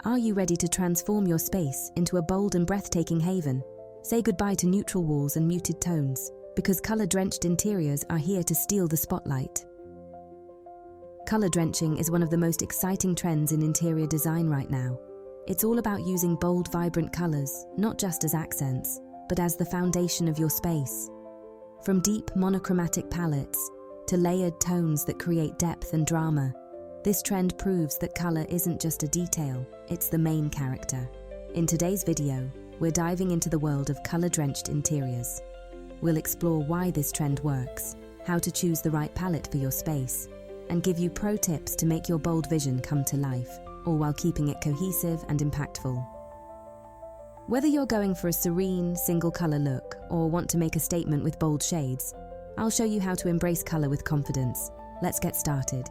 Are you ready to transform your space into a bold and breathtaking haven? Say goodbye to neutral walls and muted tones, because color-drenched interiors are here to steal the spotlight. Color drenching is one of the most exciting trends in interior design right now. It's all about using bold, vibrant colors, not just as accents, but as the foundation of your space. From deep monochromatic palettes to layered tones that create depth and drama, this trend proves that color isn't just a detail, it's the main character. In today's video, we're diving into the world of color-drenched interiors. We'll explore why this trend works, how to choose the right palette for your space, and give you pro tips to make your bold vision come to life, all while keeping it cohesive and impactful. Whether you're going for a serene, single-color look or want to make a statement with bold shades, I'll show you how to embrace color with confidence. Let's get started.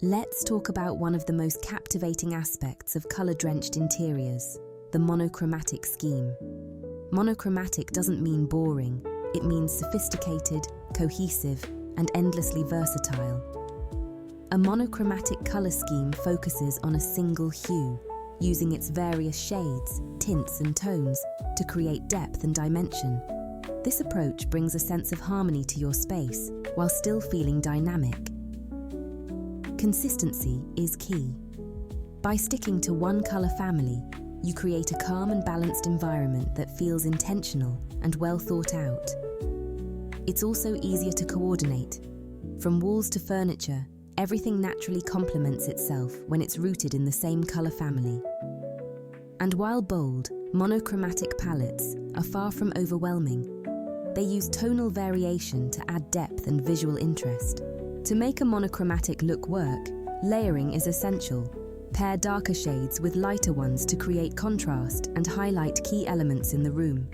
Let's talk about one of the most captivating aspects of color-drenched interiors, the monochromatic scheme. Monochromatic doesn't mean boring, it means sophisticated, cohesive, and endlessly versatile. A monochromatic color scheme focuses on a single hue, using its various shades, tints, and tones to create depth and dimension. This approach brings a sense of harmony to your space while still feeling dynamic. Consistency is key. By sticking to one color family, you create a calm and balanced environment that feels intentional and well thought out. It's also easier to coordinate. From walls to furniture, everything naturally complements itself when it's rooted in the same color family. And while bold, monochromatic palettes are far from overwhelming, they use tonal variation to add depth and visual interest. To make a monochromatic look work, layering is essential. Pair darker shades with lighter ones to create contrast and highlight key elements in the room.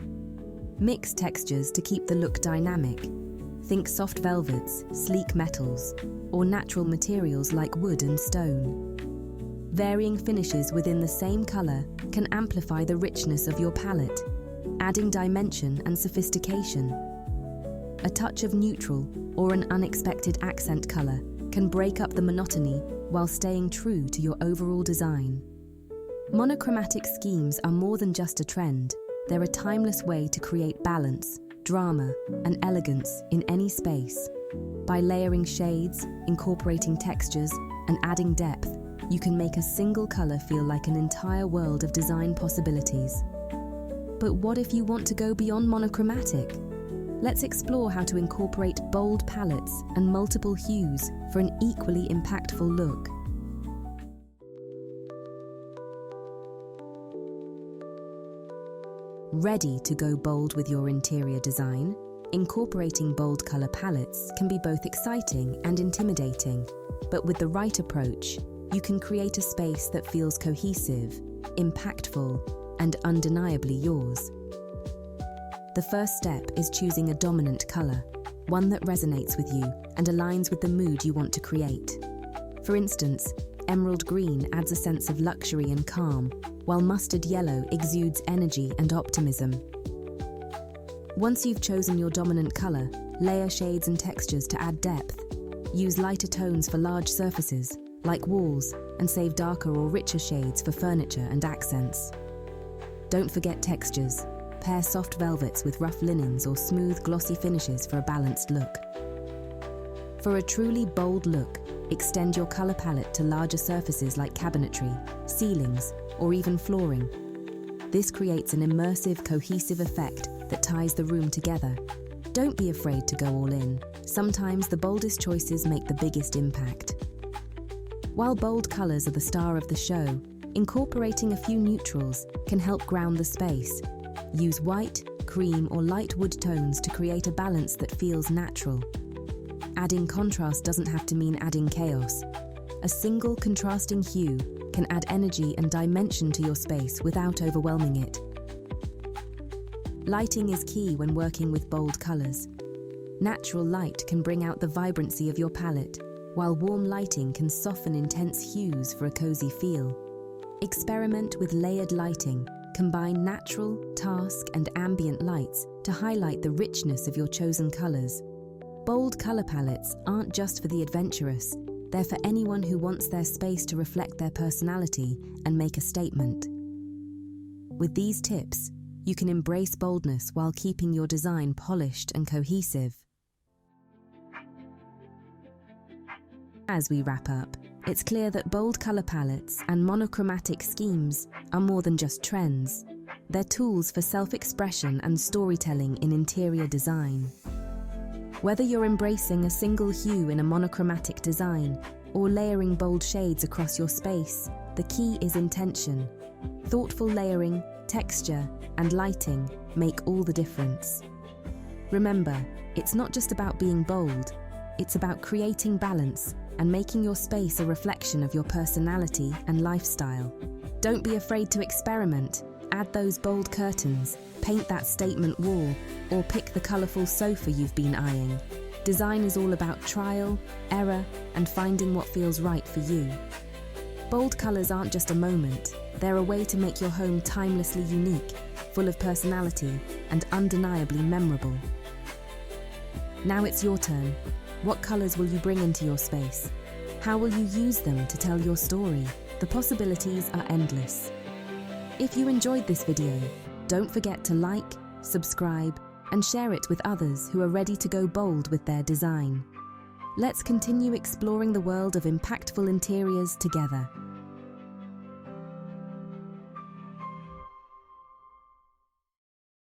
Mix textures to keep the look dynamic. Think soft velvets, sleek metals, or natural materials like wood and stone. Varying finishes within the same color can amplify the richness of your palette, adding dimension and sophistication. A touch of neutral or an unexpected accent color can break up the monotony while staying true to your overall design. Monochromatic schemes are more than just a trend. They're a timeless way to create balance, drama, and elegance in any space. By layering shades, incorporating textures, and adding depth, you can make a single color feel like an entire world of design possibilities. But what if you want to go beyond monochromatic? Let's explore how to incorporate bold palettes and multiple hues for an equally impactful look. Ready to go bold with your interior design? Incorporating bold color palettes can be both exciting and intimidating, but with the right approach, you can create a space that feels cohesive, impactful, and undeniably yours. The first step is choosing a dominant color, one that resonates with you and aligns with the mood you want to create. For instance, emerald green adds a sense of luxury and calm, while mustard yellow exudes energy and optimism. Once you've chosen your dominant color, layer shades and textures to add depth. Use lighter tones for large surfaces, like walls, and save darker or richer shades for furniture and accents. Don't forget textures. Pair soft velvets with rough linens or smooth, glossy finishes for a balanced look. For a truly bold look, extend your color palette to larger surfaces like cabinetry, ceilings, or even flooring. This creates an immersive, cohesive effect that ties the room together. Don't be afraid to go all in. Sometimes the boldest choices make the biggest impact. While bold colors are the star of the show, incorporating a few neutrals can help ground the space. Use white, cream, or light wood tones to create a balance that feels natural. Adding contrast doesn't have to mean adding chaos. A single contrasting hue can add energy and dimension to your space without overwhelming it. Lighting is key when working with bold colors. Natural light can bring out the vibrancy of your palette, while warm lighting can soften intense hues for a cozy feel. Experiment with layered lighting. Combine natural, task, and ambient lights to highlight the richness of your chosen colors. Bold color palettes aren't just for the adventurous, They're for anyone who wants their space to reflect their personality and make a statement. With these tips, you can embrace boldness while keeping your design polished and cohesive. As we wrap up, it's clear that bold color palettes and monochromatic schemes are more than just trends. They're tools for self-expression and storytelling in interior design. Whether you're embracing a single hue in a monochromatic design or layering bold shades across your space, the key is intention. Thoughtful layering, texture, and lighting make all the difference. Remember, it's not just about being bold, it's about creating balance and making your space a reflection of your personality and lifestyle. Don't be afraid to experiment. Add those bold curtains, paint that statement wall, or pick the colourful sofa you've been eyeing. Design is all about trial, error, and finding what feels right for you. Bold colours aren't just a moment, they're a way to make your home timelessly unique, full of personality, and undeniably memorable. Now it's your turn. What colours will you bring into your space? How will you use them to tell your story? The possibilities are endless. If you enjoyed this video, don't forget to like, subscribe, and share it with others who are ready to go bold with their design. Let's continue exploring the world of impactful interiors together.